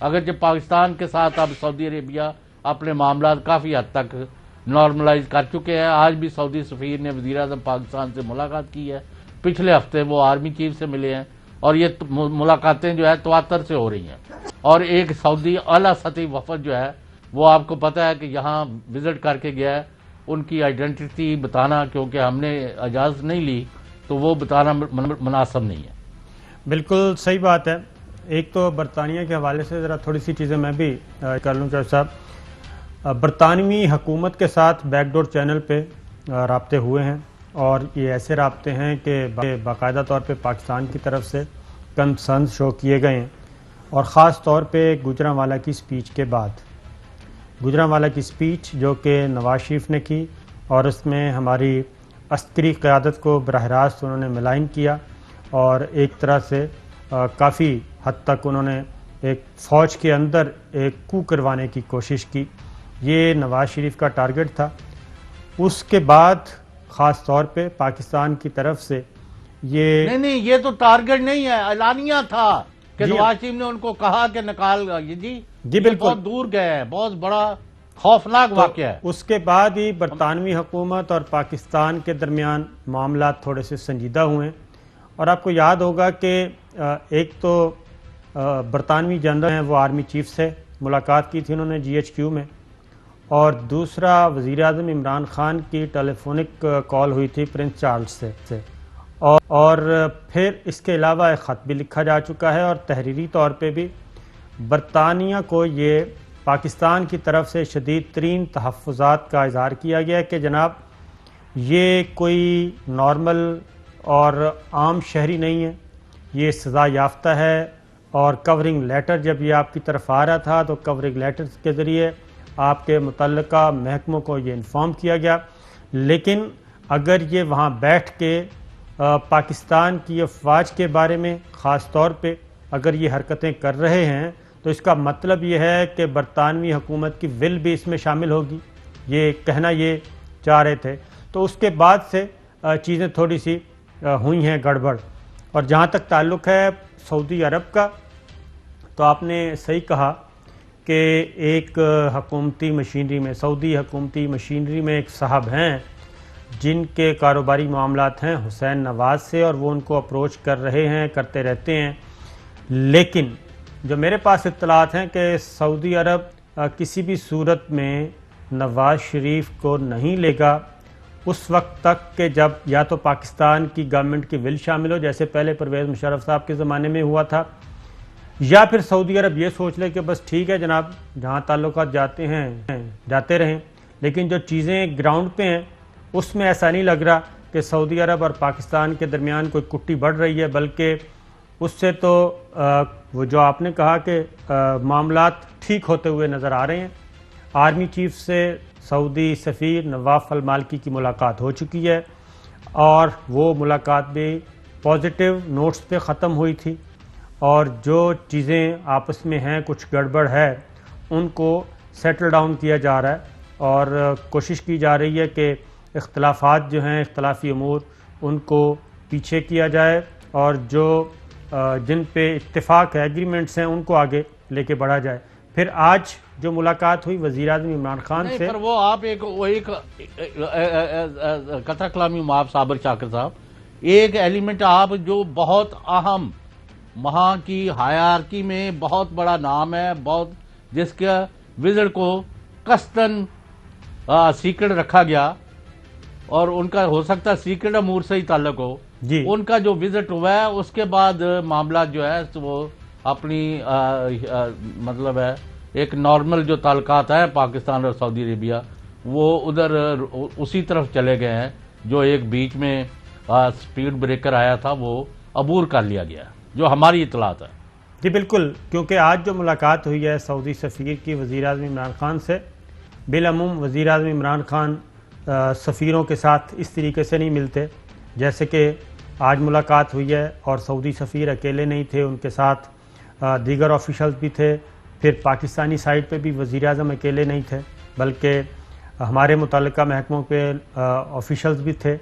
اگرچہ پاکستان کے ساتھ اب سعودی عربیہ اپنے معاملات کافی حد تک نارملائز کر چکے ہیں. آج بھی سعودی سفیر نے وزیر اعظم پاکستان سے ملاقات کی ہے. پچھلے ہفتے وہ آرمی چیف سے ملے ہیں اور یہ ملاقاتیں جو ہے تواتر سے ہو رہی ہیں. اور ایک سعودی اعلیٰ سطحی وفد جو ہے وہ آپ کو پتہ ہے کہ یہاں وزٹ کر کے گیا ہے. ان کی آئیڈینٹی بتانا کیونکہ ہم نے اجازت نہیں لی تو وہ بتانا مناسب نہیں ہے. بالکل صحیح بات ہے. ایک تو برطانیہ کے حوالے سے ذرا تھوڑی سی چیزیں میں بھی کر لوں چودھری صاحب. برطانوی حکومت کے ساتھ بیک ڈور چینل پہ رابطے ہوئے ہیں اور یہ ایسے رابطے ہیں کہ باقاعدہ طور پہ پاکستان کی طرف سے کنسرنز شو کیے گئے ہیں اور خاص طور پہ گوجرانوالا کی سپیچ کے بعد. گوجرانوالا کی سپیچ جو کہ نواز شریف نے کی اور اس میں ہماری عسکری قیادت کو براہ راست انہوں نے ملائن کیا اور ایک طرح سے کافی حد تک انہوں نے ایک فوج کے اندر ایک کو کروانے کی کوشش کی. یہ نواز شریف کا ٹارگٹ تھا. اس کے بعد خاص طور پہ پاکستان کی طرف سے یہ نہیں یہ تو ٹارگٹ نہیں ہے, اعلانیہ تھا کہ نواز شریف نے ان کو کہا کہ نکال جی بالکل بہت دور گئے ہیں, بہت بڑا خوفناک واقعہ ہے. اس کے بعد ہی برطانوی حکومت اور پاکستان کے درمیان معاملات تھوڑے سے سنجیدہ ہوئے اور آپ کو یاد ہوگا کہ ایک تو برطانوی جنرل ہیں وہ آرمی چیف سے ملاقات کی تھی انہوں نے GHQ میں, اور دوسرا وزیر اعظم عمران خان کی ٹیلی فونک کال ہوئی تھی پرنس چارلز سے, اور پھر اس کے علاوہ ایک خط بھی لکھا جا چکا ہے اور تحریری طور پہ بھی برطانیہ کو یہ پاکستان کی طرف سے شدید ترین تحفظات کا اظہار کیا گیا کہ جناب یہ کوئی نارمل اور عام شہری نہیں ہے, یہ سزا یافتہ ہے. اور کورنگ لیٹر جب یہ آپ کی طرف آ رہا تھا تو کورنگ لیٹر کے ذریعے آپ کے متعلقہ محکموں کو یہ انفارم کیا گیا. لیکن اگر یہ وہاں بیٹھ کے پاکستان کی افواج کے بارے میں خاص طور پہ اگر یہ حرکتیں کر رہے ہیں تو اس کا مطلب یہ ہے کہ برطانوی حکومت کی ول بھی اس میں شامل ہوگی, یہ کہنا یہ چاہ رہے تھے. تو اس کے بعد سے چیزیں تھوڑی سی ہوئی ہیں گڑبڑ. اور جہاں تک تعلق ہے سعودی عرب کا تو آپ نے صحیح کہا کہ ایک حکومتی مشینری میں سعودی حکومتی مشینری میں ایک صاحب ہیں جن کے کاروباری معاملات ہیں حسین نواز سے اور وہ ان کو اپروچ کر رہے ہیں, کرتے رہتے ہیں. لیکن جو میرے پاس اطلاعات ہیں کہ سعودی عرب کسی بھی صورت میں نواز شریف کو نہیں لے گا اس وقت تک کہ جب یا تو پاکستان کی گورنمنٹ کی ول شامل ہو جیسے پہلے پرویز مشرف صاحب کے زمانے میں ہوا تھا, یا پھر سعودی عرب یہ سوچ لے کہ بس ٹھیک ہے جناب جہاں تعلقات جاتے ہیں جاتے رہیں. لیکن جو چیزیں گراؤنڈ پہ ہیں اس میں ایسا نہیں لگ رہا کہ سعودی عرب اور پاکستان کے درمیان کوئی کٹی بڑھ رہی ہے, بلکہ اس سے تو وہ جو آپ نے کہا کہ معاملات ٹھیک ہوتے ہوئے نظر آ رہے ہیں. آرمی چیف سے سعودی سفیر نواف المالکی کی ملاقات ہو چکی ہے اور وہ ملاقات بھی پازیٹیو نوٹس پہ ختم ہوئی تھی, اور جو چیزیں آپس میں ہیں کچھ گڑبڑ ہے ان کو سیٹل ڈاؤن کیا جا رہا ہے اور کوشش کی جا رہی ہے کہ اختلافات جو ہیں اختلافی امور ان کو پیچھے کیا جائے اور جو جن پہ اتفاق ہے ایگریمنٹس ہیں ان کو آگے لے کے بڑھا جائے. پھر آج جو ملاقات ہوئی وزیر اعظم عمران خان سے, پر وہ آپ ایک قطع کلامی معاف صابر شاکر صاحب, ایک ایلیمنٹ آپ جو بہت اہم وہاں کی ہائرارکی میں بہت بڑا نام ہے, بہت جس کے وزٹ کو قصداً سیکرٹ رکھا گیا اور ان کا ہو سکتا ہے سیکرٹ امور سے ہی تعلق ہو جی ان کا جو وزٹ ہوا ہے اس کے بعد معاملات جو ہے وہ اپنی مطلب ہے ایک نارمل جو تعلقات ہیں پاکستان اور سعودی عربیہ وہ ادھر اسی طرف چلے گئے ہیں. جو ایک بیچ میں سپیڈ بریکر آیا تھا وہ عبور کر لیا گیا جو ہماری اطلاعات ہے. جی بالکل, کیونکہ آج جو ملاقات ہوئی ہے سعودی سفیر کی وزیر اعظم عمران خان سے, بالعموم وزیر اعظم عمران خان سفیروں کے ساتھ اس طریقے سے نہیں ملتے جیسے کہ آج ملاقات ہوئی ہے, اور سعودی سفیر اکیلے نہیں تھے, ان کے ساتھ دیگر آفیشلز بھی تھے. پھر پاکستانی سائڈ پہ بھی وزیر اعظم اکیلے نہیں تھے بلکہ ہمارے متعلقہ محکموں پہ آفیشلز بھی تھے.